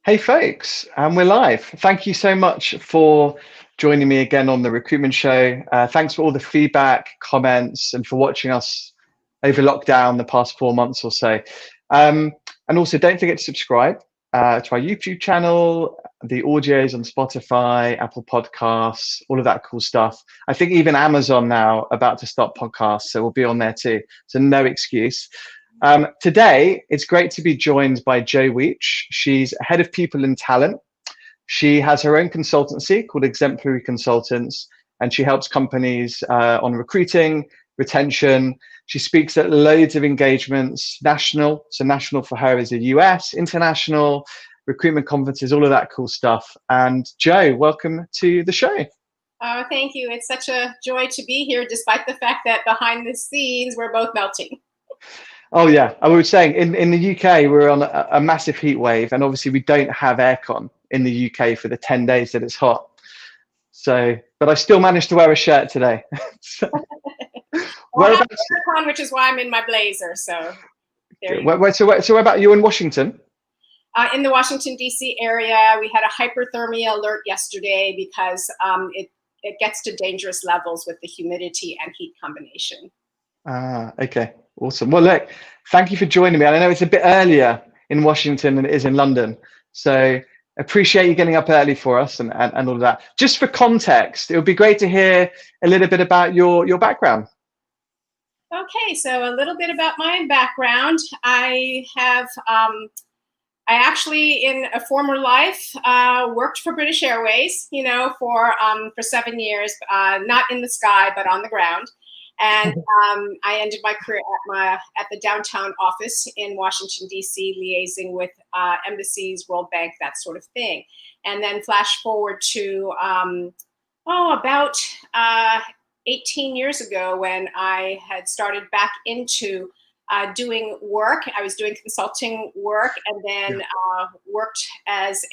Hey folks, and we're live. Thank you so much for joining me again on the Recruitment Show. Thanks for all the feedback, comments, and for watching us over lockdown the past 4 months or so. And also, don't forget to subscribe to our YouTube channel, the audios on Spotify, Apple Podcasts, all of that cool stuff. I think even Amazon now about to start podcasts, so we'll be on there too. So no excuse. Today, it's great to be joined by Jo Weech. She's head of people and talent. She has her own consultancy called Exemplary Consultants, and she helps companies on recruiting, retention. She speaks at loads of engagements, national. So national for her is the US, international, recruitment conferences, all of that cool stuff. And Jo, welcome to the show. Oh, thank you. It's such a joy to be here, despite the fact that behind the scenes, we're both melting. Oh yeah, I was saying in the UK we're on a massive heat wave, and obviously we don't have aircon in the UK for the 10 days that it's hot. So, but I still managed to wear a shirt today. Well, I have aircon, which is why I'm in my blazer. So, where about you in Washington? In the Washington D.C. area, we had a hyperthermia alert yesterday because it gets to dangerous levels with the humidity and heat combination. Okay. Awesome. Well, look, thank you for joining me. I know it's a bit earlier in Washington than it is in London. So appreciate you getting up early for us and all of that. Just for context, it would be great to hear a little bit about your background. Okay, so a little bit about my background. I actually, in a former life, worked for British Airways, for 7 years, not in the sky, but on the ground. And I ended my career at the downtown office in Washington, D.C., liaising with embassies, World Bank, that sort of thing. And then flash forward to, about 18 years ago when I had started back into doing work. I was doing consulting work and then worked as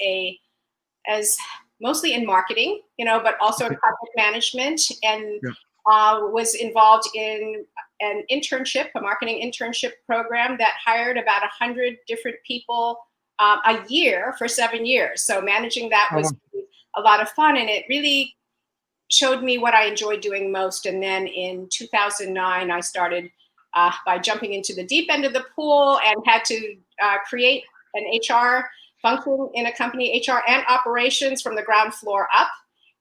mostly in marketing, but also in project management and was involved in an internship, a marketing internship program that hired about 100 different people a year for 7 years. So managing that was a lot of fun, and it really showed me what I enjoyed doing most. And then in 2009, I started by jumping into the deep end of the pool and had to create an HR function in a company, HR and operations from the ground floor up.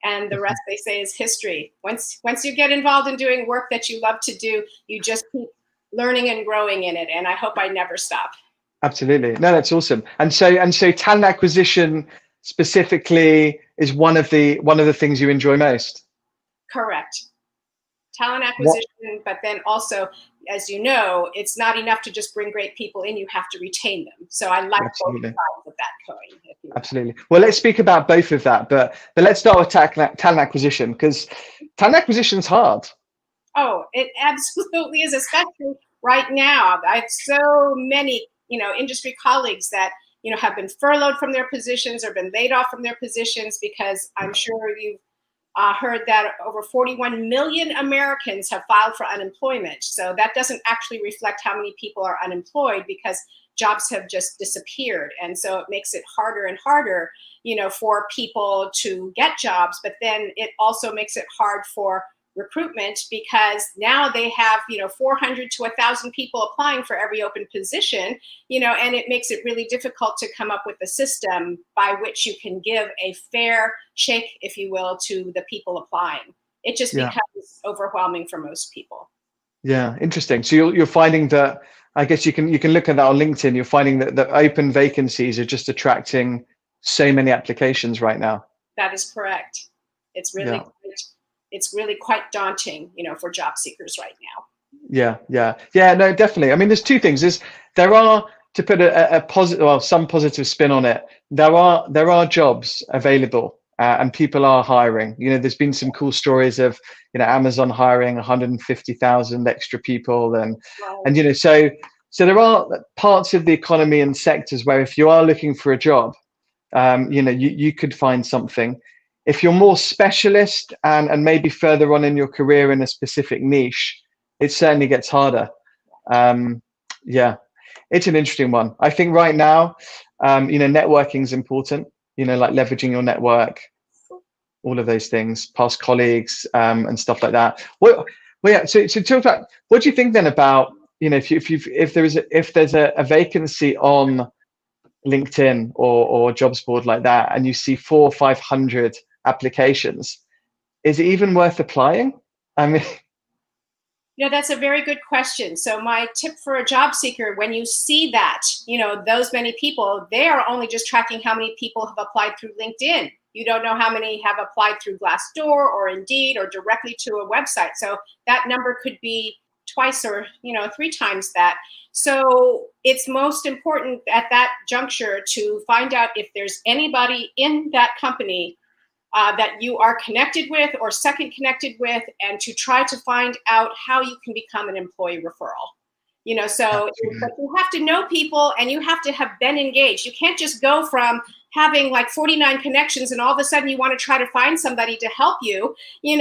And the rest, they say, is history. Once you get involved in doing work that you love to do, you just keep learning and growing in it. And I hope I never stop. Absolutely. No, that's awesome. And so talent acquisition specifically is one of the things you enjoy most. Correct. Talent acquisition, but then also, as you know, it's not enough to just bring great people in. You have to retain them. So I like both sides of that coin. Absolutely. Well, let's speak about both of that, but let's start with talent acquisition, because talent acquisition is hard. Oh, it absolutely is, especially right now. I have so many, industry colleagues that, have been furloughed from their positions or been laid off from their positions, because I'm sure you've heard that over 41 million Americans have filed for unemployment. So that doesn't actually reflect how many people are unemployed, because jobs have just disappeared. And so it makes it harder and harder, for people to get jobs. But then it also makes it hard for recruitment, because now they have, 400 to 1,000 people applying for every open position, and it makes it really difficult to come up with a system by which you can give a fair shake, if you will, to the people applying. It just becomes overwhelming for most people. Yeah, interesting. So you're finding that, I guess you can look at that on LinkedIn. You're finding that the open vacancies are just attracting so many applications right now. That is correct. It's really quite daunting, for job seekers right now. Yeah. No, definitely. I mean, there's two things. There are, to put a positive, well, some positive spin on it, there are jobs available. And people are hiring. There's been some cool stories of, Amazon hiring 150,000 extra people, and so there are parts of the economy and sectors where if you are looking for a job, you could find something. If you're more specialist and maybe further on in your career in a specific niche, it certainly gets harder. It's an interesting one. I think right now, Networking is important, like leveraging your network, all of those things, past colleagues, and stuff like that. So talk about, what do you think then about, if there's a vacancy on LinkedIn or jobs board like that, and you see 400 or 500 applications, is it even worth applying? I mean, that's a very good question. So my tip for a job seeker, when you see that, those many people, they are only just tracking how many people have applied through LinkedIn. You don't know how many have applied through Glassdoor or Indeed or directly to a website. So that number could be twice or, 3 times that. So it's most important at that juncture to find out if there's anybody in that company that you are connected with or second connected with, and to try to find out how you can become an employee referral. But you have to know people, and you have to have been engaged. You can't just go from having like 49 connections and all of a sudden you want to try to find somebody to help you. You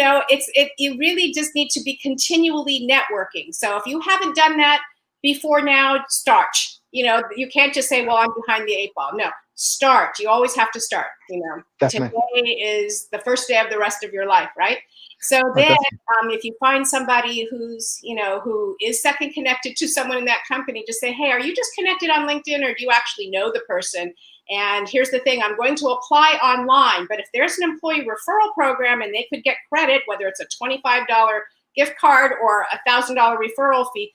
really just need to be continually networking. So if you haven't done that before now, start. You can't just say, well, I'm behind the 8 ball. No, start. You always have to start. Definitely. Today is the first day of the rest of your life, right? So then if you find somebody who's, who is second connected to someone in that company, just say, hey, are you just connected on LinkedIn, or do you actually know the person? And here's the thing, I'm going to apply online, but if there's an employee referral program and they could get credit, whether it's a $25 gift card or a $1,000 referral fee,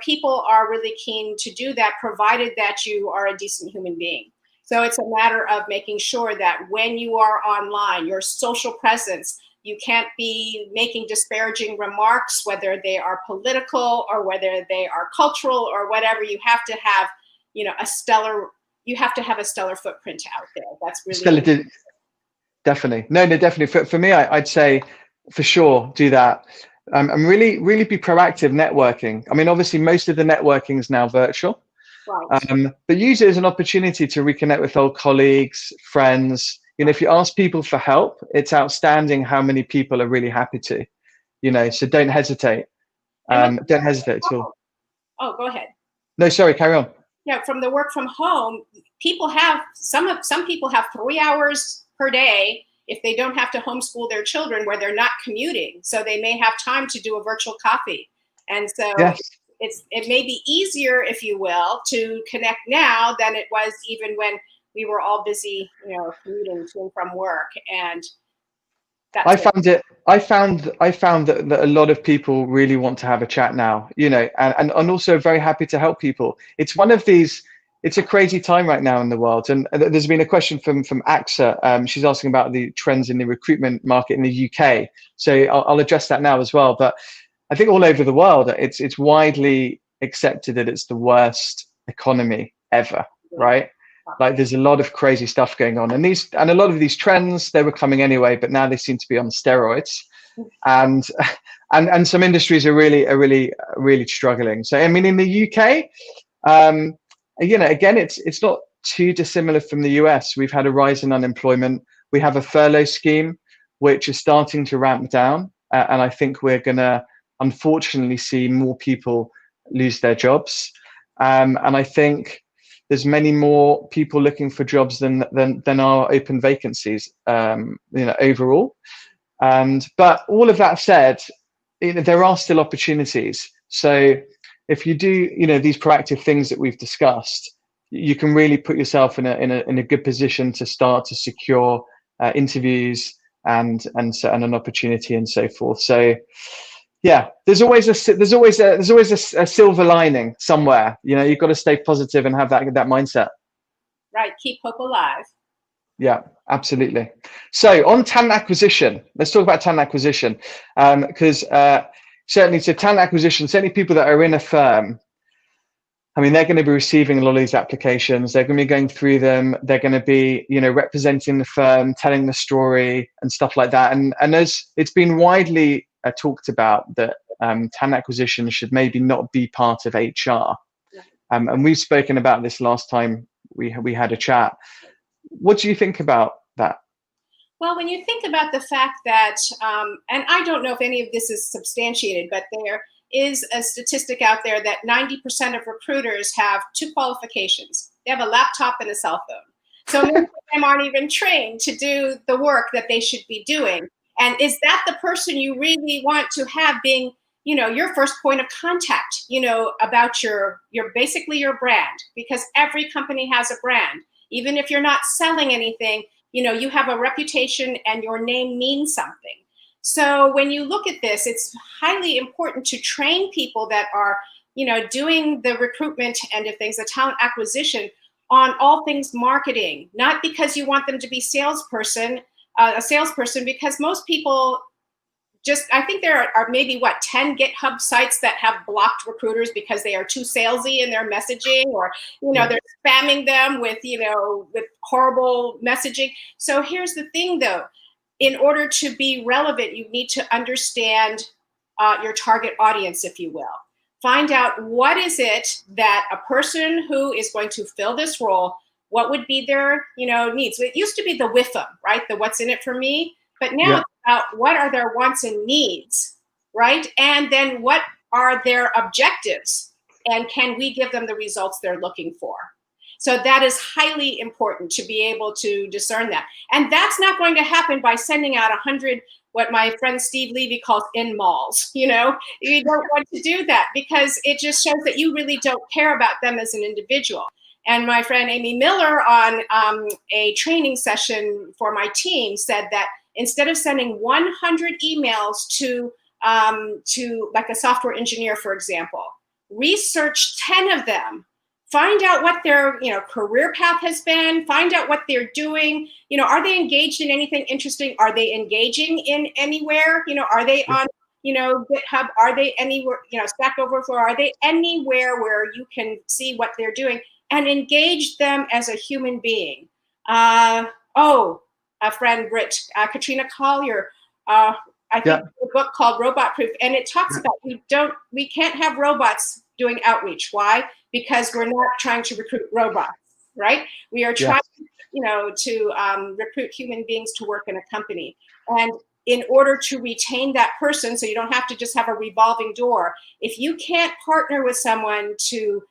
people are really keen to do that, provided that you are a decent human being. So it's a matter of making sure that when you are online, your social presence, you can't be making disparaging remarks, whether they are political or whether they are cultural or whatever. You have to have, a stellar footprint out there. That's really definitely. No, definitely. For me, I'd say for sure do that. And really be proactive networking. I mean, obviously, most of the networking is now virtual. right. But use it as an opportunity to reconnect with old colleagues, friends. If you ask people for help, it's outstanding how many people are really happy to. So don't hesitate. Don't hesitate at all. Oh, go ahead. No, sorry, carry on. Yeah, from the work from home, people have some people have 3 hours per day if they don't have to homeschool their children, where they're not commuting. So they may have time to do a virtual coffee. And so yes. It may be easier, if you will, to connect now than it was even when we were all busy, commuting to and from work. And I found that a lot of people really want to have a chat now, and also very happy to help people. It's one of these, it's a crazy time right now in the world. And there's been a question from AXA. She's asking about the trends in the recruitment market in the UK. So I'll address that now as well. But I think all over the world, it's widely accepted that it's the worst economy ever, right? Like there's a lot of crazy stuff going on, and a lot of these trends, they were coming anyway, but now they seem to be on steroids, and some industries are really struggling. So I mean, in the UK, again, it's not too dissimilar from the US. We've had a rise in unemployment. We have a furlough scheme which is starting to ramp down, and I think we're gonna unfortunately see more people lose their jobs, and I think there's many more people looking for jobs than are open vacancies, overall. But all of that said, there are still opportunities. So if you do, these proactive things that we've discussed, you can really put yourself in a good position to start to secure interviews and an opportunity and so forth. So yeah, there's always a silver lining somewhere. You've got to stay positive and have that mindset. Right, keep hope alive. Yeah, absolutely. So on talent acquisition, let's talk about talent acquisition, because certainly people that are in a firm, I mean, they're going to be receiving a lot of these applications. They're going to be going through them. They're going to be, representing the firm, telling the story and stuff like that. And as it's been widely talked about, that talent acquisition should maybe not be part of HR. And we've spoken about this last time we had a chat. What do you think about that? Well, when you think about the fact that, and I don't know if any of this is substantiated, but there is a statistic out there that 90% of recruiters have 2 qualifications. They have a laptop and a cell phone. So many of them aren't even trained to do the work that they should be doing. And is that the person you really want to have being, your first point of contact, about your basically your brand? Because every company has a brand. Even if you're not selling anything, you have a reputation and your name means something. So when you look at this, it's highly important to train people that are, doing the recruitment and of things, the talent acquisition, on all things marketing, not because you want them to be a salesperson, because most people I think there are maybe 10 GitHub sites that have blocked recruiters because they are too salesy in their messaging, or, they're spamming them with horrible messaging. So here's the thing though, in order to be relevant, you need to understand your target audience, if you will. Find out what is it that a person who is going to fill this role, what would be their, needs. It used to be the WIFM, right? The what's in it for me. But now it's about what are their wants and needs, right? And then what are their objectives? And can we give them the results they're looking for? So that is highly important to be able to discern that. And that's not going to happen by sending out 100, what my friend Steve Levy calls in-malls. You don't want to do that, because it just shows that you really don't care about them as an individual. And my friend Amy Miller on a training session for my team said that instead of sending 100 emails to like a software engineer, for example, research 10 of them. Find out what their career path has been. Find out what they're doing. Are they engaged in anything interesting? Are they engaging in anywhere? Are they on GitHub? Are they anywhere? Stack Overflow? Are they anywhere where you can see what they're doing and engage them as a human being? A friend, Brit, Katrina Collier. I think a book called Robot Proof, and it talks about we can't have robots doing outreach. Why? Because we're not trying to recruit robots, right? We are trying, to recruit human beings to work in a company. And in order to retain that person, so you don't have to just have a revolving door, if you can't partner with someone to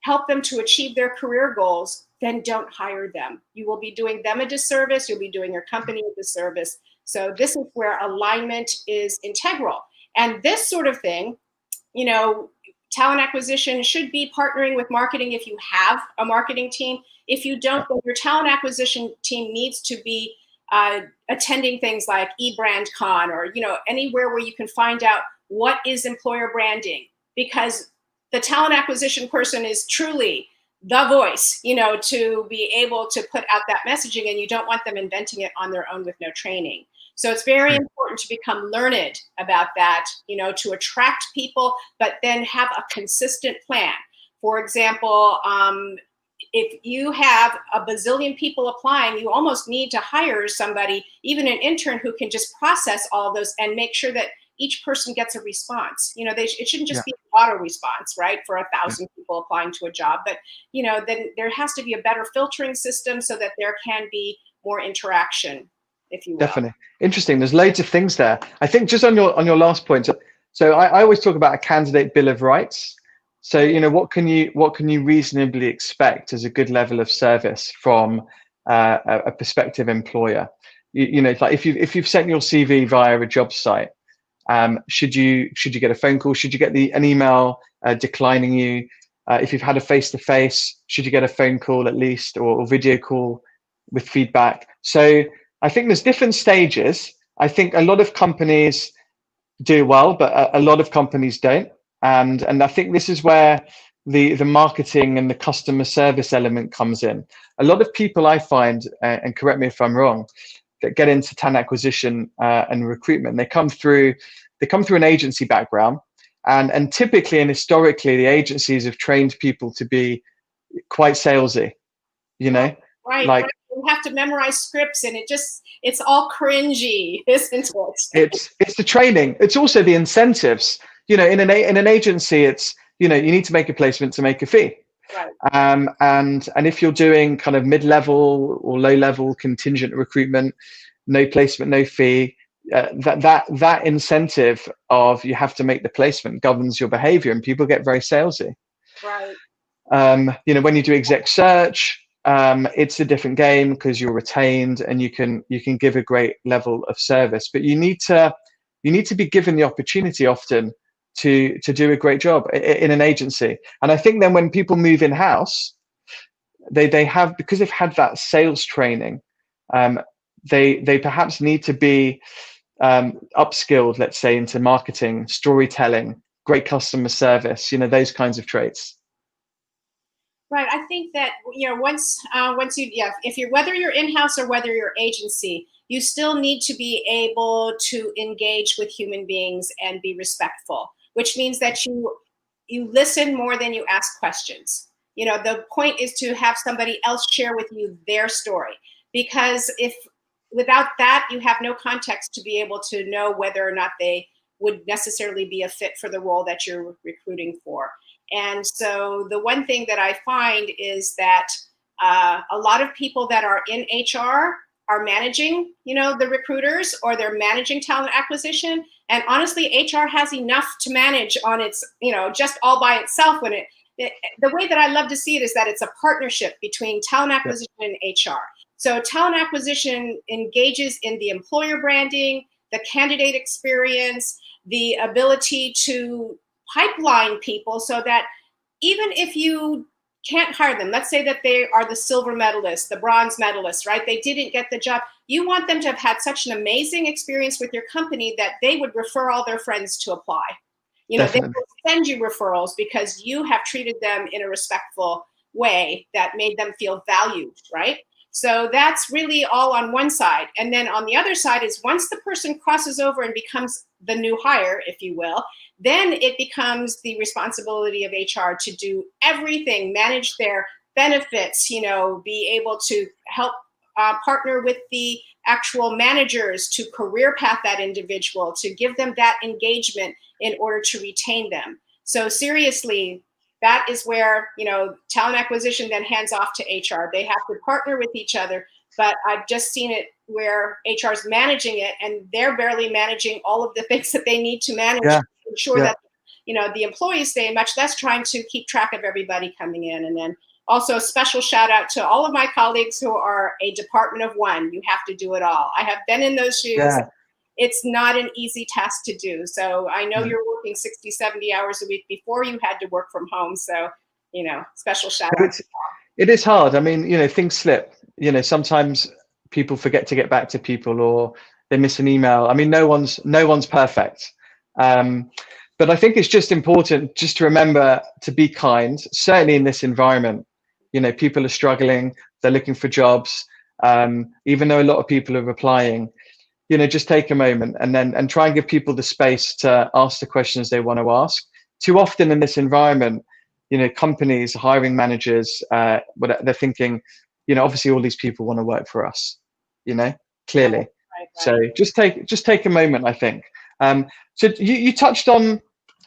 help them to achieve their career goals, then don't hire them. You will be doing them a disservice. You'll be doing your company a disservice. So this is where alignment is integral. And this sort of thing, talent acquisition should be partnering with marketing if you have a marketing team. If you don't, then your talent acquisition team needs to be attending things like eBrandCon or anywhere where you can find out what is employer branding, because the talent acquisition person is truly the voice, to be able to put out that messaging, and you don't want them inventing it on their own with no training. So it's very important to become learned about that, to attract people, but then have a consistent plan. For example, if you have a bazillion people applying, you almost need to hire somebody, even an intern, who can just process all of those and make sure that each person gets a response. It shouldn't just be an auto response, right, for 1,000 people applying to a job. But, then there has to be a better filtering system so that there can be more interaction, if you will. Definitely. Interesting. There's loads of things there. I think just on your last point, so I always talk about a candidate bill of rights. So, what can you reasonably expect as a good level of service from a prospective employer? It's like if you've sent your CV via a job site, should you get a phone call? Should you get an email declining you? If you've had a face-to-face, should you get a phone call at least, or video call with feedback? So I think there's different stages. I think a lot of companies do well, but a lot of companies don't. And I think this is where the marketing and the customer service element comes in. A lot of people I find, and correct me if I'm wrong, that get into talent acquisition and recruitment, they come through an agency background, and typically and historically the agencies have trained people to be quite salesy, Right. Like, you have to memorize scripts, and it's all cringy, isn't it? It's the training. It's also the incentives. In an agency, it's you need to make a placement to make a fee. Right. And if you're doing kind of mid-level or low-level contingent recruitment, no placement, no fee, that incentive of you have to make the placement governs your behavior, and people get very salesy. Right. When you do exec search, it's a different game because you're retained and you can give a great level of service. But you need to be given the opportunity often to do a great job in an agency. And I think then when people move in house, they have, because they've had that sales training, they perhaps need to be upskilled, let's say, into marketing, storytelling, great customer service, those kinds of traits. Right. I think that, once if you're, whether you're in-house or whether you're agency, you still need to be able to engage with human beings and be respectful, which means that you listen more than you ask questions. The point is to have somebody else share with you their story, because without that, you have no context to be able to know whether or not they would necessarily be a fit for the role that you're recruiting for. And so the one thing that I find is that a lot of people that are in HR are managing, the recruiters, or they're managing talent acquisition. And honestly, HR has enough to manage on its, just all by itself. The way that I love to see it is that it's a partnership between talent acquisition and HR. So talent acquisition engages in the employer branding, the candidate experience, the ability to pipeline people so that even if you can't hire them, let's say that they are the silver medalist, the bronze medalist, right? They didn't get the job. You want them to have had such an amazing experience with your company that they would refer all their friends to apply. They will send you referrals because you have treated them in a respectful way that made them feel valued, right? So that's really all on one side. And then on the other side is, once the person crosses over and becomes the new hire, if you will, then it becomes the responsibility of HR to do everything, manage their benefits, be able to help partner with the actual managers to career path that individual, to give them that engagement in order to retain them. So seriously, that is where, talent acquisition then hands off to HR. They have to partner with each other, but I've just seen it where HR is managing it and they're barely managing all of the things that they need to manage to ensure that, the employees stay, much less trying to keep track of everybody coming in. And then also a special shout out to all of my colleagues who are a department of one. You have to do it all. I have been in those shoes. Yeah. It's not an easy task to do. So I know you're working 60, 70 hours a week before you had to work from home. So, special shout out. It is hard. I mean, things slip. Sometimes people forget to get back to people, or they miss an email. I mean, no one's perfect. But I think it's just important just to remember to be kind, certainly in this environment. People are struggling, they're looking for jobs. Even though a lot of people are applying, just take a moment and try and give people the space to ask the questions they want to ask. Too often in this environment, companies, hiring managers, they're thinking, obviously all these people want to work for us, clearly. Right. So just take a moment, I think. So you touched on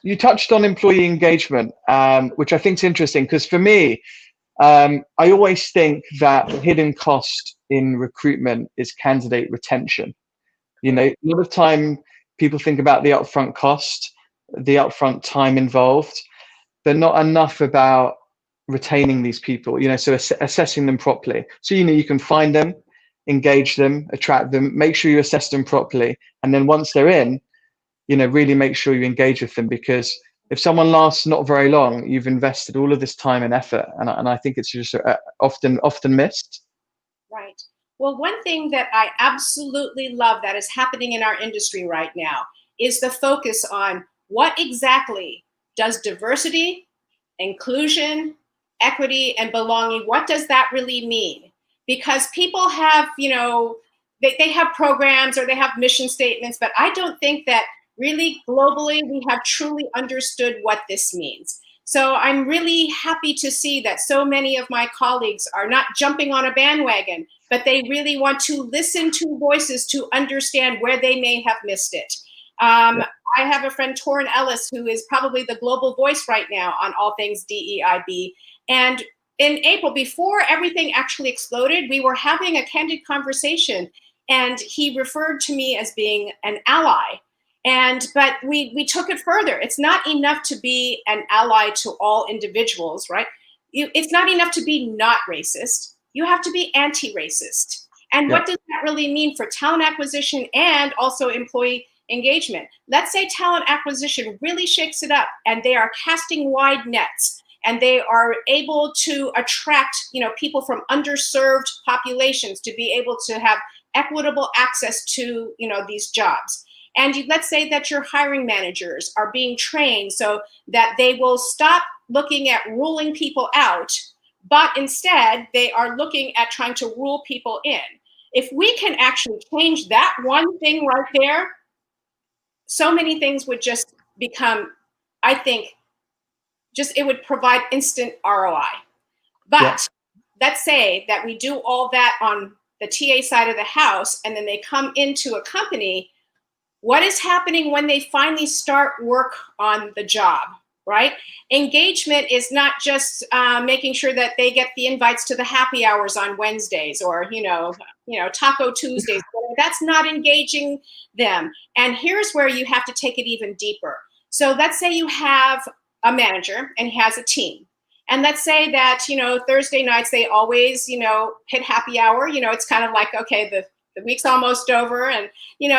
employee engagement, which I think is interesting, because for me, I always think that the hidden cost in recruitment is candidate retention. A lot of time people think about the upfront cost, the upfront time involved, but not enough about retaining these people, so assessing them properly. So, you can find them, engage them, attract them, make sure you assess them properly. And then once they're in, really make sure you engage with them, because if someone lasts not very long, you've invested all of this time and effort. And I think it's just often missed. Right. Well, one thing that I absolutely love that is happening in our industry right now is the focus on what exactly does diversity, inclusion, equity, and belonging, what does that really mean? Because people have, they have programs or they have mission statements, but I don't think that really globally we have truly understood what this means. So I'm really happy to see that so many of my colleagues are not jumping on a bandwagon, but they really want to listen to voices to understand where they may have missed it. I have a friend, Torrin Ellis, who is probably the global voice right now on all things DEIB. And in April, before everything actually exploded, we were having a candid conversation, and he referred to me as being an ally. But we took it further. It's not enough to be an ally to all individuals, right? it's not enough to be not racist. You have to be anti-racist. And what does that really mean for talent acquisition and also employee engagement? Let's say talent acquisition really shakes it up and they are casting wide nets and they are able to attract, people from underserved populations to be able to have equitable access to, these jobs. And let's say that your hiring managers are being trained so that they will stop looking at ruling people out, but instead they are looking at trying to rule people in. If we can actually change that one thing right there, so many things would just become, I think, it would provide instant ROI. But let's say that we do all that on the TA side of the house, and then they come into a company. What is happening when they finally start work on the job, right? Engagement is not just making sure that they get the invites to the happy hours on Wednesdays or, Taco Tuesdays. That's not engaging them. And here's where you have to take it even deeper. So let's say you have a manager and he has a team. And let's say that, Thursday nights, they always, hit happy hour. It's kind of like, okay, the week's almost over and,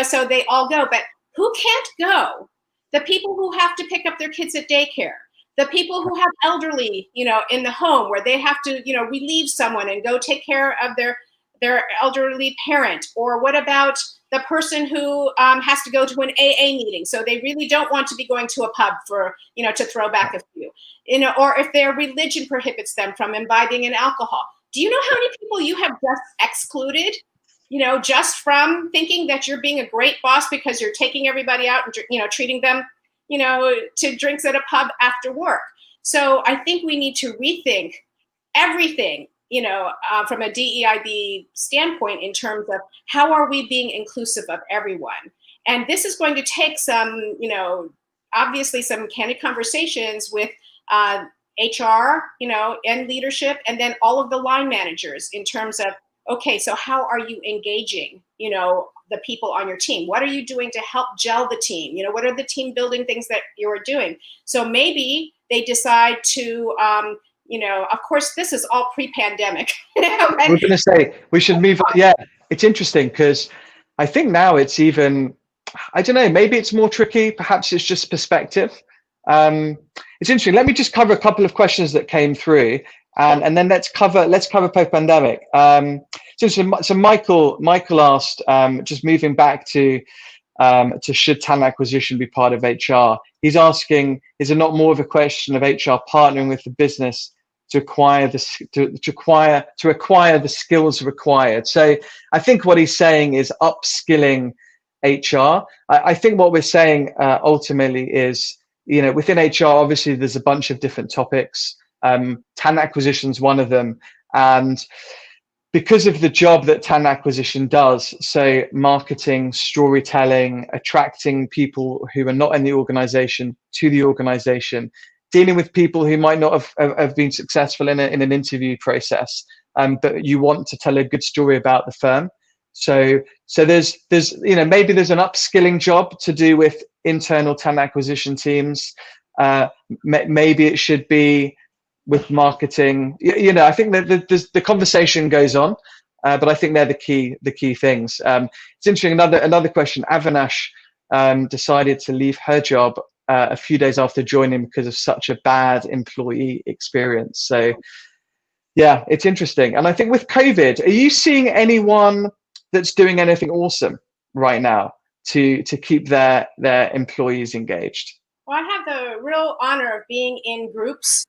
so they all go. But who can't go? The people who have to pick up their kids at daycare, the people who have elderly, in the home where they have to, relieve someone and go take care of their elderly parent. Or what about the person who has to go to an AA meeting? So they really don't want to be going to a pub for, to throw back a few, or if their religion prohibits them from imbibing in alcohol. Do you know how many people you have just excluded, just from thinking that you're being a great boss because you're taking everybody out and, treating them, to drinks at a pub after work? So I think we need to rethink everything, from a DEIB standpoint in terms of how are we being inclusive of everyone? And this is going to take some, obviously some candid conversations with HR, and leadership, and then all of the line managers in terms of, okay, so how are you engaging, the people on your team? What are you doing to help gel the team? What are the team building things that you're doing? So maybe they decide to, of course, this is all pre-pandemic. We're going to say we should move on. Yeah, it's interesting because I think now it's even, I don't know, maybe it's more tricky. Perhaps it's just perspective. It's interesting. Let me just cover a couple of questions that came through, and then let's cover post-pandemic. So Michael asked, just moving back to should talent acquisition be part of HR? He's asking, is it not more of a question of HR partnering with the business to acquire the skills required? So I think what he's saying is upskilling HR. I think what we're saying ultimately is, within HR, obviously there's a bunch of different topics. Talent acquisition is one of them, and because of the job that talent acquisition does, so marketing, storytelling, attracting people who are not in the organization to the organization, dealing with people who might not have been successful in an interview process, but you want to tell a good story about the firm. So there's maybe there's an upskilling job to do with internal talent acquisition teams. Maybe it should be with marketing. I think that the conversation goes on, but I think they're the key things. It's interesting. Another question. Avinash decided to leave her job a few days after joining because of such a bad employee experience. So yeah, it's interesting. And I think with COVID, are you seeing anyone that's doing anything awesome right now to keep their employees engaged? Well, I have the real honor of being in groups,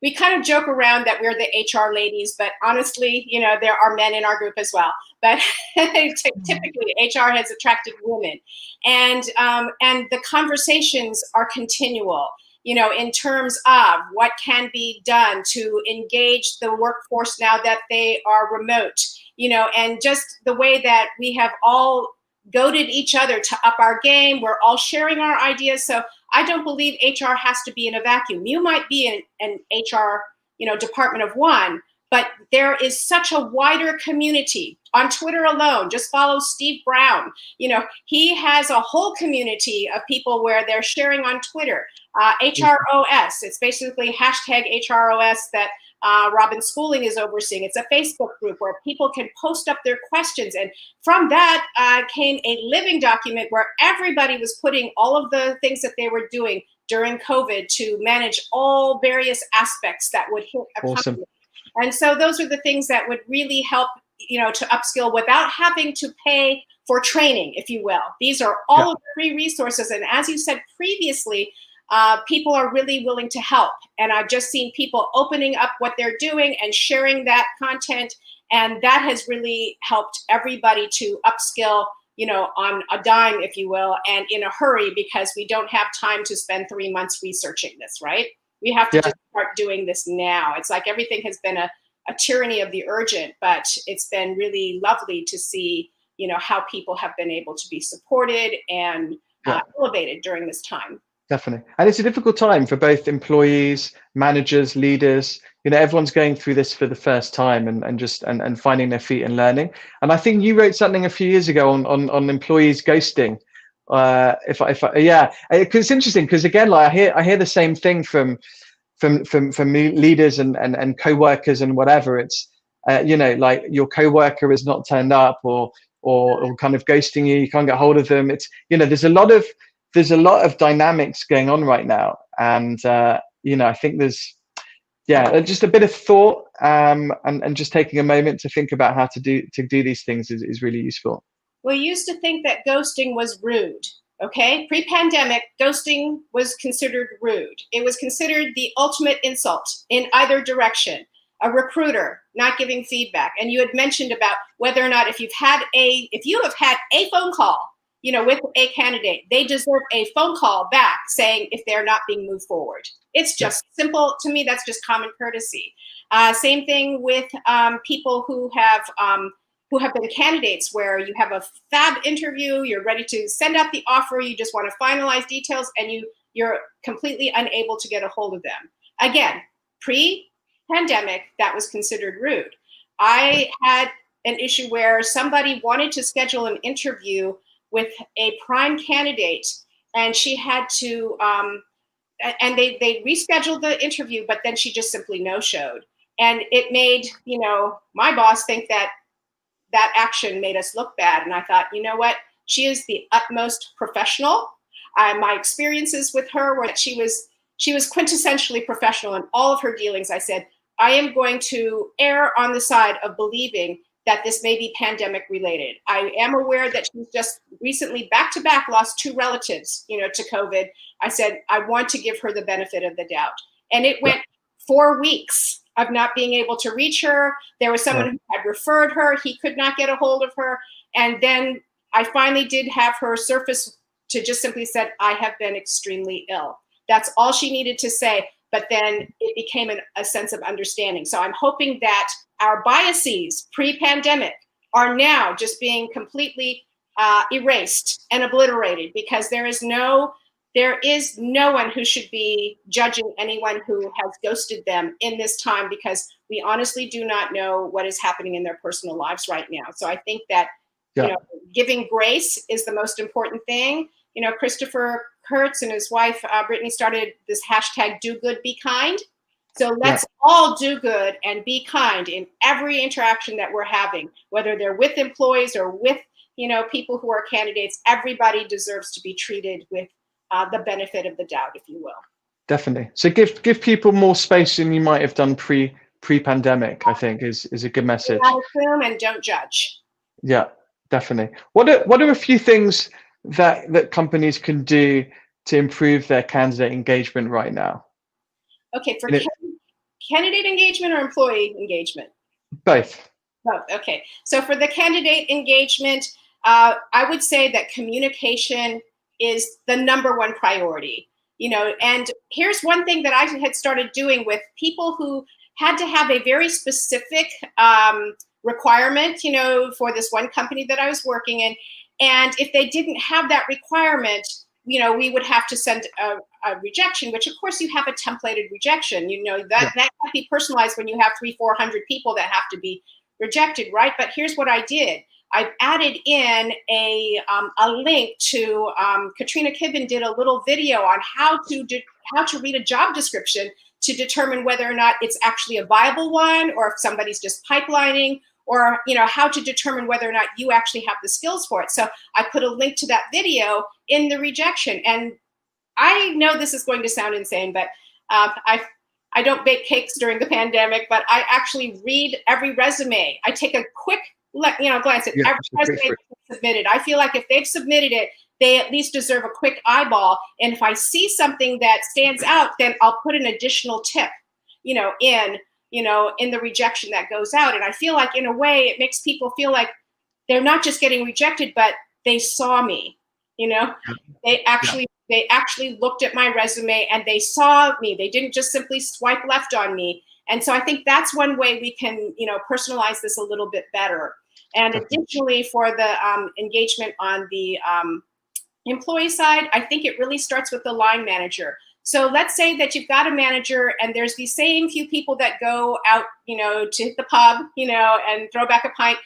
we kind of joke around that we're the HR ladies, but honestly, there are men in our group as well. But typically, HR has attracted women, and the conversations are continual. In terms of what can be done to engage the workforce now that they are remote, and just the way that we have all goaded each other to up our game. We're all sharing our ideas. So I don't believe HR has to be in a vacuum. You might be in an HR, department of one, but there is such a wider community on Twitter alone. Just follow Steve Brown. He has a whole community of people where they're sharing on Twitter. HROS, it's basically hashtag HROS that Robin Schooling is overseeing. It's a Facebook group where people can post up their questions. And from that came a living document where everybody was putting all of the things that they were doing during COVID to manage all various aspects that would hit a company. And so those are the things that would really help, to upskill without having to pay for training, if you will. These are all of the free resources. And as you said previously, people are really willing to help. And I've just seen people opening up what they're doing and sharing that content. And that has really helped everybody to upskill, on a dime, if you will, and in a hurry, because we don't have time to spend 3 months researching this, right? We have to just start doing this now. It's like everything has been a tyranny of the urgent, but it's been really lovely to see, how people have been able to be supported and elevated during this time. Definitely. And it's a difficult time for both employees, managers, leaders. Everyone's going through this for the first time and finding their feet and learning. And I think you wrote something a few years ago on employees ghosting. It's interesting because again, like I hear the same thing from leaders and co-workers and whatever. It's like your co-worker has not turned up or kind of ghosting you. You can't get hold of them. It's there's a lot of dynamics going on right now, and I think there's just a bit of thought and just taking a moment to think about how to do these things is really useful. We used to think that ghosting was rude. Okay, pre-pandemic, ghosting was considered rude. It was considered the ultimate insult in either direction. A recruiter not giving feedback, and you had mentioned about whether or not if you have had a phone call, with a candidate, they deserve a phone call back saying if they're not being moved forward. It's just simple. To me, that's just common courtesy. Same thing with people who have been candidates where you have a fab interview, you're ready to send out the offer, you just want to finalize details, and you're completely unable to get a hold of them. Again, pre-pandemic, that was considered rude. I had an issue where somebody wanted to schedule an interview with a prime candidate, and she had to, and they rescheduled the interview, but then she just simply no-showed. And it made, my boss think that action made us look bad. And I thought, you know what? She is the utmost professional. My experiences with her were that she was quintessentially professional in all of her dealings. I said, I am going to err on the side of believing that this may be pandemic related. I am aware that she's just recently back-to-back lost 2 relatives, to COVID. I said, I want to give her the benefit of the doubt. And it went 4 weeks of not being able to reach her. There was someone who had referred her. He could not get a hold of her. And then I finally did have her surface to just simply said, I have been extremely ill. That's all she needed to say. But then it became a sense of understanding. So I'm hoping that our biases pre-pandemic are now just being completely erased and obliterated, because there is no one who should be judging anyone who has ghosted them in this time, because we honestly do not know what is happening in their personal lives right now. So I think that giving grace is the most important thing. Christopher Kurtz and his wife, Brittany, started this hashtag do good, be kind. So let's all do good and be kind in every interaction that we're having, whether they're with employees or with, people who are candidates. Everybody deserves to be treated with the benefit of the doubt, if you will. Definitely. So give people more space than you might have done pre-pandemic, I think is a good message. Don't assume and don't judge. Yeah, definitely. What are a few things that companies can do to improve their candidate engagement right now? Okay, for candidate engagement or employee engagement? Both. Both, okay. So for the candidate engagement, I would say that communication is the #1 priority. And here's one thing that I had started doing with people who had to have a very specific requirement, for this one company that I was working in. And if they didn't have that requirement, we would have to send rejection, which of course you have a templated rejection. That can't be personalized when you have 300-400 people that have to be rejected, right? But here's what I did. I've added in a link to Katrina Kibben did a little video on how to read a job description to determine whether or not it's actually a viable one, or if somebody's just pipelining, or how to determine whether or not you actually have the skills for it. So I put a link to that video in the rejection. And I know this is going to sound insane, but I don't bake cakes during the pandemic, but I actually read every resume. I take a quick glance at every resume submitted. I feel like if they've submitted it, they at least deserve a quick eyeball. And if I see something that stands out, then I'll put an additional tip, in the rejection that goes out. And I feel like in a way it makes people feel like they're not just getting rejected, but they saw me, they actually looked at my resume and they saw me. They didn't just simply swipe left on me. And so I think that's one way we can, personalize this a little bit better. And additionally, for the engagement on the employee side, I think it really starts with the line manager. So let's say that you've got a manager and there's the same few people that go out, to hit the pub, and throw back a pint,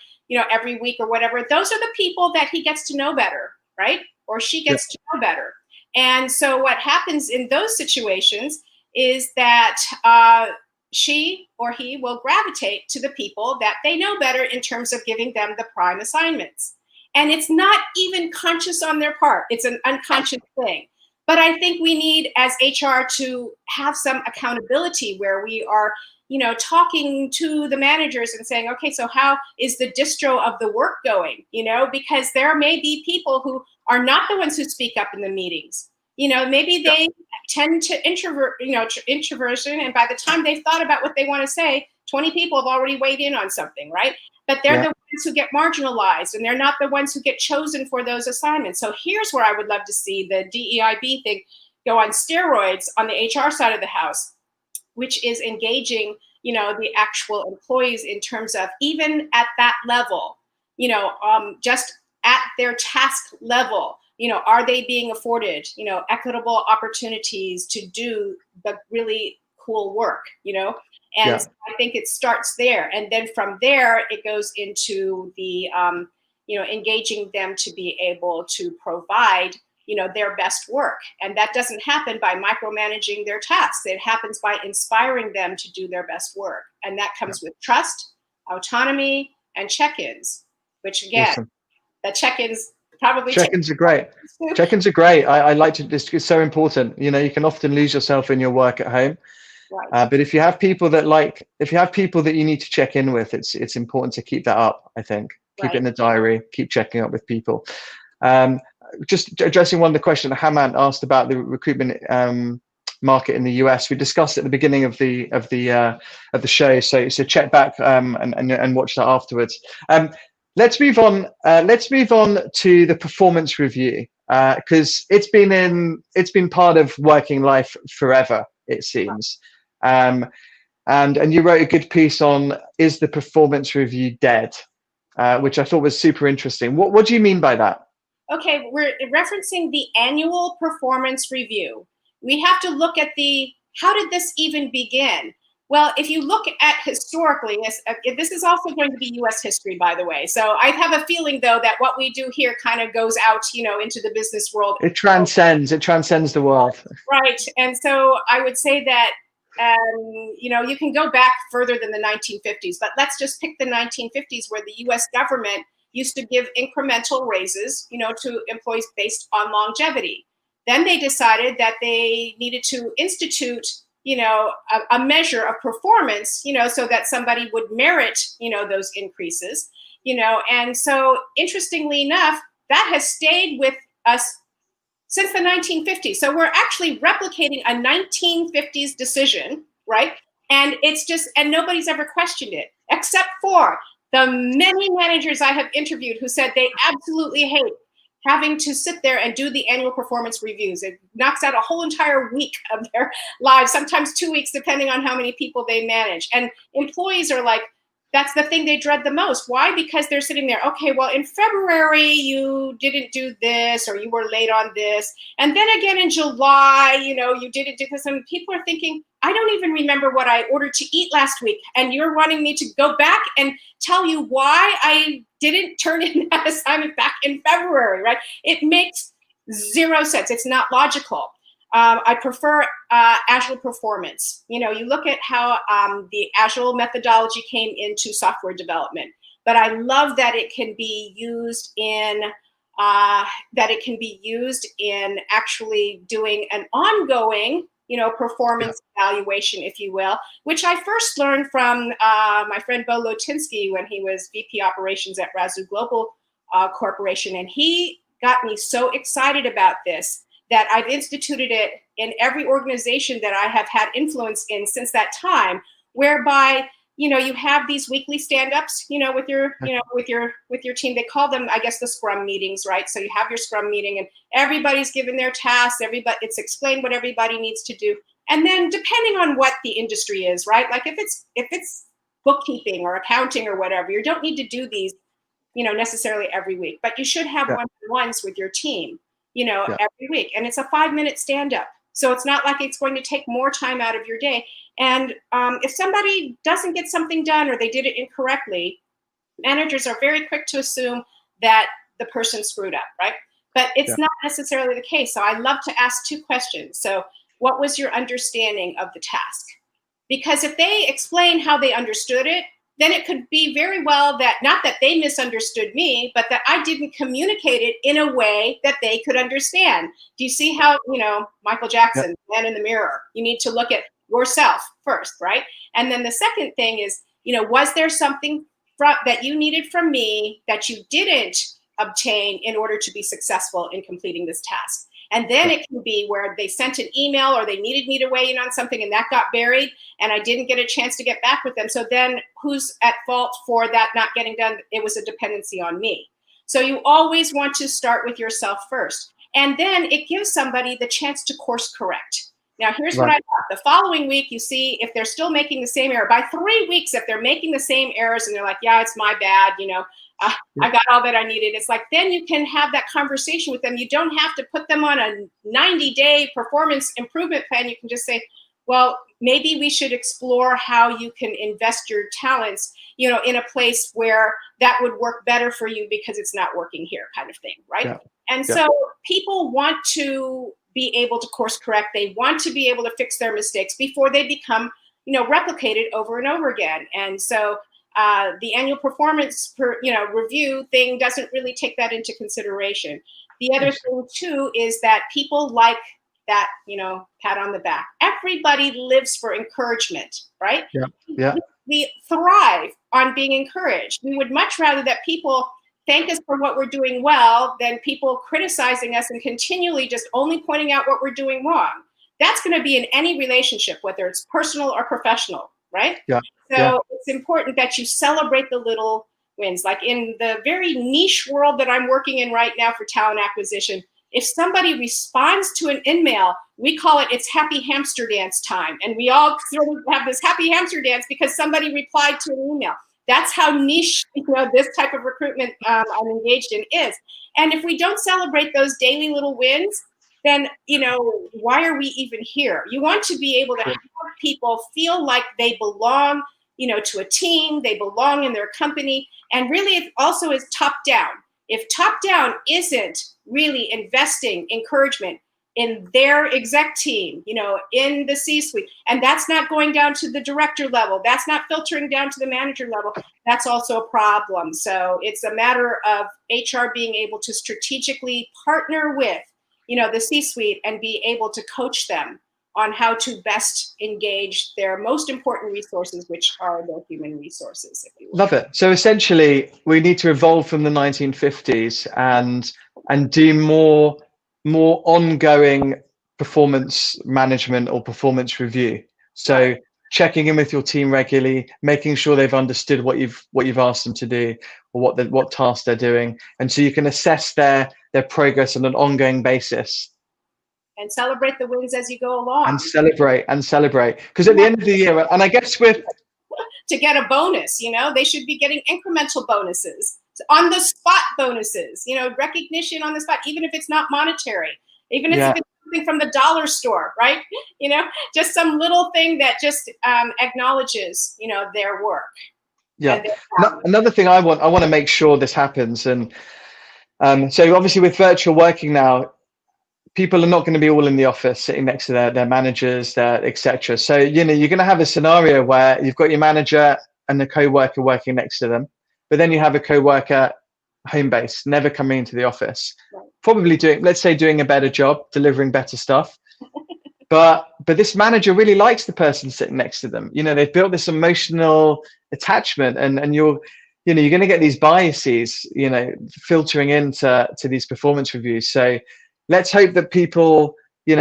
every week or whatever. Those are the people that he gets to know better, right? Or she gets to know better. And so what happens in those situations is that she or he will gravitate to the people that they know better in terms of giving them the prime assignments. And it's not even conscious on their part. It's an unconscious thing. But I think we need, as HR, to have some accountability where we are, talking to the managers and saying, okay, so how is the distro of the work going? Because there may be people who are not the ones who speak up in the meetings. Maybe they tend to introversion, and by the time they've thought about what they want to say, 20 people have already weighed in on something, right? But they're the ones who get marginalized, and they're not the ones who get chosen for those assignments. So here's where I would love to see the DEIB thing go on steroids on the HR side of the house, which is engaging, the actual employees in terms of even at that level, just at their task level, are they being afforded, equitable opportunities to do the really cool work, And so I think it starts there. And then from there, it goes into the, engaging them to be able to provide, their best work. And that doesn't happen by micromanaging their tasks. It happens by inspiring them to do their best work. And that comes with trust, autonomy, and check-ins, which again, the check-ins probably check-ins are great. Check-ins are great. I like to. This is so important. You can often lose yourself in your work at home. Right. But if you have people that you need to check in with, it's important to keep that up. I think keep it in the diary. Keep checking up with people. Just addressing one of the questions Haman asked about the recruitment market in the US. We discussed at the beginning of the show. So check back and watch that afterwards. Let's move on. Let's move on to the performance review because it's been part of working life forever, it seems. And you wrote a good piece on is the performance review dead, which I thought was super interesting. What do you mean by that? Okay, we're referencing the annual performance review. We have to look at how did this even begin? Well, if you look at historically, this is also going to be U.S. history, by the way. So I have a feeling, though, that what we do here kind of goes out, into the business world. It transcends the world. Right. And so I would say that, you can go back further than the 1950s, but let's just pick the 1950s where the U.S. government used to give incremental raises, to employees based on longevity. Then they decided that they needed to institute a measure of performance, so that somebody would merit, those increases, and so interestingly enough, that has stayed with us since the 1950s. So we're actually replicating a 1950s decision, right? And and nobody's ever questioned it, except for the many managers I have interviewed who said they absolutely hate having to sit there and do the annual performance reviews. It knocks out a whole entire week of their lives, sometimes 2 weeks, depending on how many people they manage. And employees are like, that's the thing they dread the most. Why? Because they're sitting there, okay, well, in February, you didn't do this, or you were late on this. And then again in July, you didn't do this. And people are thinking, I don't even remember what I ordered to eat last week. And you're wanting me to go back and tell you why I didn't turn in that assignment back in February, right? It makes zero sense. It's not logical. I prefer Agile performance. You look at how the Agile methodology came into software development, but I love that it can be used in actually doing an ongoing, performance evaluation, if you will, which I first learned from my friend Bo Lotinsky when he was VP operations at Razoo Global Corporation, and he got me so excited about this that I've instituted it in every organization that I have had influence in since that time, whereby, you have these weekly stand-ups, with your team. They call them, I guess, the Scrum Meetings, right? So you have your Scrum meeting and everybody's given their tasks, it's explained what everybody needs to do. And then depending on what the industry is, right? Like if it's bookkeeping or accounting or whatever, you don't need to do these, necessarily every week, but you should have one-on-ones with your team, every week. And it's a 5-minute stand-up. So it's not like it's going to take more time out of your day. And if somebody doesn't get something done or they did it incorrectly, managers are very quick to assume that the person screwed up, right? But it's not necessarily the case. So I love to ask 2 questions. So what was your understanding of the task? Because if they explain how they understood it, then it could be very well that not that they misunderstood me, but that I didn't communicate it in a way that they could understand. Do you see how, Michael Jackson, Man in the Mirror, you need to look at yourself first, right? And then the second thing is, was there something that you needed from me that you didn't obtain in order to be successful in completing this task? And then it can be where they sent an email or they needed me to weigh in on something and that got buried and I didn't get a chance to get back with them. So then who's at fault for that not getting done? It was a dependency on me. So you always want to start with yourself first. And then it gives somebody the chance to course correct. Now, here's what I thought. The following week, you see if they're still making the same error. By 3 weeks, if they're making the same errors and they're like, yeah, it's my bad, I got all that I needed. It's like, then you can have that conversation with them. You don't have to put them on a 90-day performance improvement plan. You can just say, well, maybe we should explore how you can invest your talents, in a place where that would work better for you because it's not working here, kind of thing, right? Yeah. And so people want to be able to course correct. They want to be able to fix their mistakes before they become, replicated over and over again. And so the annual performance review thing doesn't really take that into consideration. The other thing too is that people like that, pat on the back. Everybody lives for encouragement, right? Yeah. We thrive on being encouraged. We would much rather that people thank us for what we're doing well than people criticizing us and continually just only pointing out what we're doing wrong. That's going to be in any relationship, whether it's personal or professional, right? Yeah. So it's important that you celebrate the little wins. Like in the very niche world that I'm working in right now for talent acquisition, if somebody responds to an email, we call it it's happy hamster dance time. And we all sort of have this happy hamster dance because somebody replied to an email. That's how niche this type of recruitment I'm engaged in is. And if we don't celebrate those daily little wins, then, why are we even here? You want to be able to have people feel like they belong, to a team, they belong in their company. And really it also is top down. If top down isn't really investing encouragement in their exec team, in the C-suite, and that's not going down to the director level, that's not filtering down to the manager level, that's also a problem. So it's a matter of HR being able to strategically partner with, the C-suite and be able to coach them on how to best engage their most important resources, which are their human resources. If you will. Love it. So essentially, we need to evolve from the 1950s and do more ongoing performance management or performance review. So checking in with your team regularly, making sure they've understood what you've asked them to do or what tasks they're doing, and so you can assess their progress on an ongoing basis. And celebrate the wins as you go along. And celebrate. Because at the end of the year, and I guess with... to get a bonus. They should be getting incremental bonuses, on the spot bonuses, recognition on the spot, even if it's not monetary, even if it's something from the dollar store, right? Just some little thing that just acknowledges, their work. Yeah. Another thing I want to make sure this happens. And so obviously with virtual working now, people are not going to be all in the office sitting next to their managers, etc. So, you're going to have a scenario where you've got your manager and the co-worker working next to them, but then you have a co-worker home-based, never coming into the office, probably doing a better job, delivering better stuff. But this manager really likes the person sitting next to them. They've built this emotional attachment, and you're going to get these biases, filtering into these performance reviews. So let's hope that people,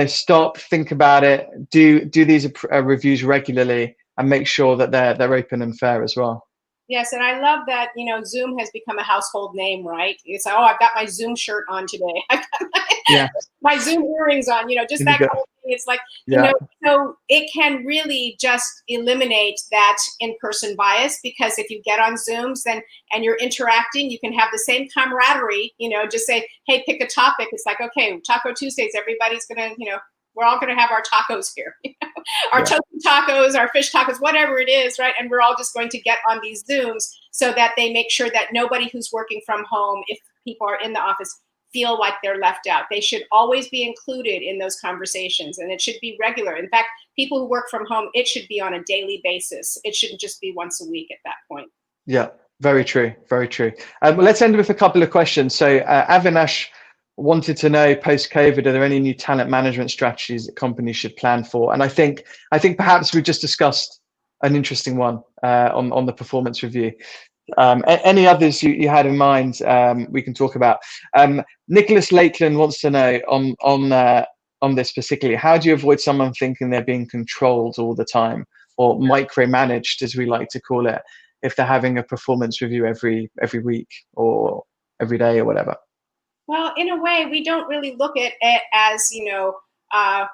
stop, think about it, do these reviews regularly, and make sure that they're open and fair as well. Yes, and I love that, Zoom has become a household name, right? It's like, oh, I've got my Zoom shirt on today. I've got my Zoom earrings on, just that kind of thing. It's like, so it can really just eliminate that in-person bias, because if you get on Zooms and you're interacting, you can have the same camaraderie, just say, hey, pick a topic. It's like, okay, Taco Tuesdays, everybody's going to, we're all going to have our tacos here, our tofu tacos, our fish tacos, whatever it is, right? And we're all just going to get on these Zooms so that they make sure that nobody who's working from home, if people are in the office, feel like they're left out. They should always be included in those conversations, and it should be regular. In fact, people who work from home, it should be on a daily basis. It shouldn't just be once a week at that point. Yeah, very true, very true. Let's end with a couple of questions. So Avinash wanted to know, post-COVID, are there any new talent management strategies that companies should plan for? And I think perhaps we just discussed an interesting one on the performance review. Any others you had in mind we can talk about? Nicholas Lakeland wants to know on this particularly, how do you avoid someone thinking they're being controlled all the time, or micromanaged, as we like to call it, if they're having a performance review every week or every day or whatever? Well, in a way, we don't really look at it as,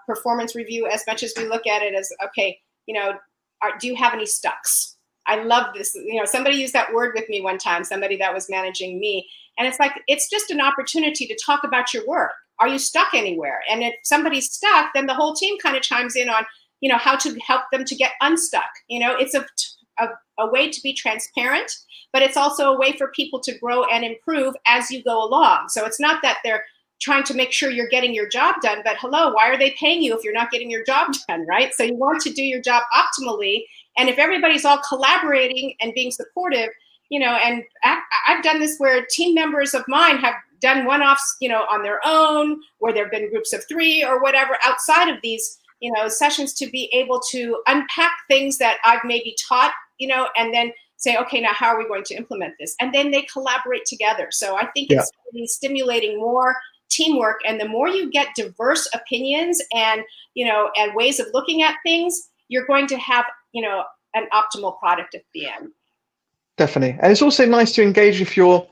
performance review as much as we look at it as, okay, do you have any stucks? I love this. Somebody used that word with me one time, somebody that was managing me. And it's like, it's just an opportunity to talk about your work. Are you stuck anywhere? And if somebody's stuck, then the whole team kind of chimes in on, how to help them to get unstuck. It's a way to be transparent, but it's also a way for people to grow and improve as you go along. So it's not that they're trying to make sure you're getting your job done, but hello, why are they paying you if you're not getting your job done, right? So you want to do your job optimally. And if everybody's all collaborating and being supportive, and I've done this where team members of mine have done one-offs, on their own, where there have been groups of 3 or whatever outside of these, sessions, to be able to unpack things that I've maybe taught, and then say, okay, now how are we going to implement this? And then they collaborate together. So I think it's really stimulating more teamwork. And the more you get diverse opinions and, and ways of looking at things, you're going to have, an optimal product at the end. Definitely. And it's also nice to engage with your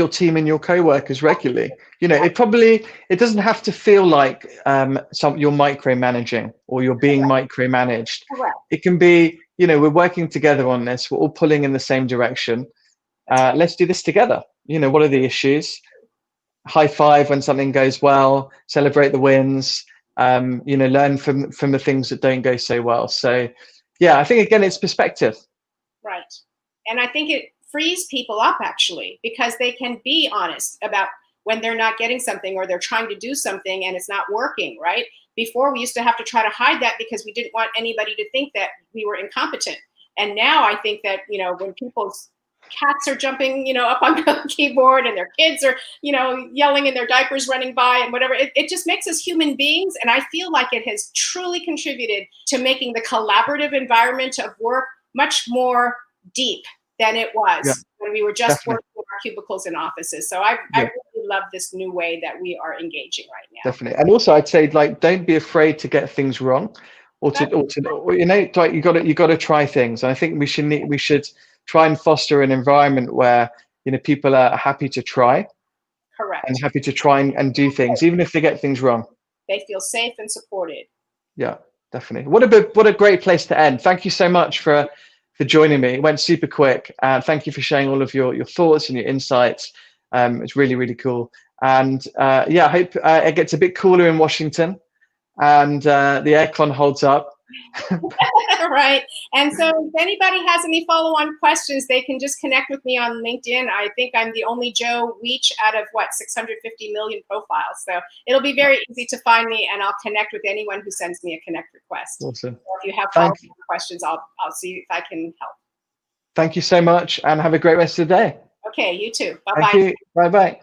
team and your co-workers regularly. It doesn't have to feel like you're micromanaging or you're being micromanaged. Correct. It can be, we're working together on this. We're all pulling in the same direction. Let's do this together. What are the issues? High five when something goes well, celebrate the wins, learn from the things that don't go so well. So yeah, I think again, it's perspective. Right. And I think it frees people up actually, because they can be honest about when they're not getting something or they're trying to do something and it's not working, right? Before we used to have to try to hide that because we didn't want anybody to think that we were incompetent. And now I think that, when people's cats are jumping, up on the keyboard and their kids are, yelling in their diapers, running by and whatever, it just makes us human beings. And I feel like it has truly contributed to making the collaborative environment of work much more deep than it was when we were just working in our cubicles and offices. So I really love this new way that we are engaging right now. Definitely. And also I'd say, don't be afraid to get things wrong or you got to try things. And I think we should try and foster an environment where, people are happy to try. Correct. And happy to try and do things, even if they get things wrong. They feel safe and supported. Yeah, definitely. What a great place to end. Thank you so much for joining me. It went super quick. Thank you for sharing all of your thoughts and your insights. It's really, really cool. And yeah, I hope it gets a bit cooler in Washington and the aircon holds up. Right. And so if anybody has any follow-on questions, they can just connect with me on LinkedIn. I think I'm the only Jo Weech out of 650 million profiles. So it'll be very easy to find me, and I'll connect with anyone who sends me a connect request. Awesome. So if you have follow-on questions, I'll see if I can help. Thank you so much, and have a great rest of the day. Okay, you too. Bye-bye. Thank you. Bye-bye.